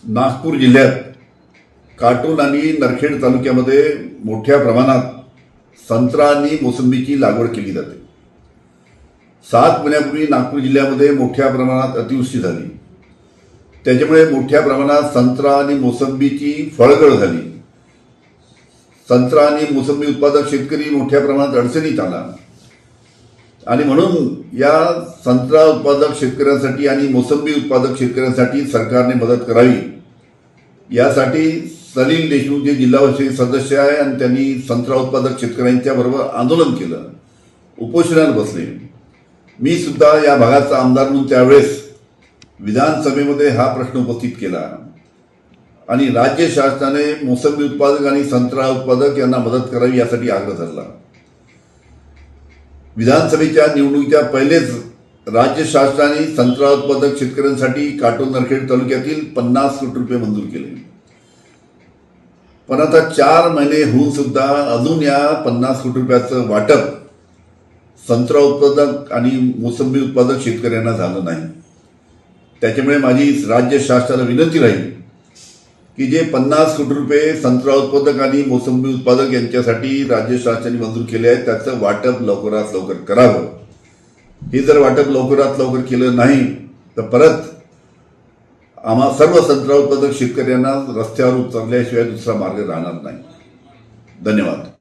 नागपूर जिल्ह्यात काटोल आणि नरखेड तालुक्यामध्ये मोठ्या प्रमाणात संत्रा आणि मोसंबीची लागवड केली जाते। 7 महिन्यापूर्वी नागपूर जिल्ह्यामध्ये मोठ्या प्रमाणात अतिवृष्टी झाली, त्याच्यामुळे मोठ्या प्रमाणात संत्रा आणि मोसंबीची फळगळ झाली। संत्रा आणि मोसंबी उत्पादक शेतकरी मोठ्या प्रमाणात अडचणीत आला आणि म्हणून या संत्रा उत्पादक शेतकऱ्यांसाठी आणि मोसंबी उत्पादक शेतकऱ्यांसाठी सरकारने मदत करावी यासाठी सलील देशमुख जे जिल्हा परिषद सदस्य आहे आणि त्यांनी संत्रा उत्पादक शेतकऱ्यांच्या बरोबर आंदोलन केलं, उपोषणाला बसले। मी सुद्धा या भागाचा आमदार म्हणून त्यावेळेस विधानसभेमध्ये हा प्रश्न उपस्थित केला आणि राज्य शासनाने मोसंबी उत्पादक आणि संत्रा उत्पादक यांना मदत करावी यासाठी आग्रह धरला। विधानसभेच्या निवडणुकीच्या पहिलेच राज्य शासनाने संत्रा उत्पादक शेतकऱ्यांसाठी काटोल नरखेड तालुक्यातील 50 कोटी रुपये मंजूर केले, पण आता 4 महिने होऊन सुद्धा अजून या 50 कोटी रुपयाचं वाटप संत्रा उत्पादक आणि मोसंबी उत्पादक शेतकऱ्यांना झालं नाही। त्याच्यामुळे माझी राज्य शासनाला विनंती राहील की जे 50 कोटी रुपये संत्रा उत्पादक आणि मोसंबी उत्पादक यांच्यासाठी राज्य शासनाने मंजूर केले आहे त्याचं वाटप लवकरात लवकर करावं। हे जर वाटप लवकरात लवकर केलं नाही तर परत आम्हा सर्व संत्रा उत्पादक शेतकऱ्यांना रस्त्यावर उतरल्याशिवाय दुसरा मार्ग राहणार नाही। धन्यवाद।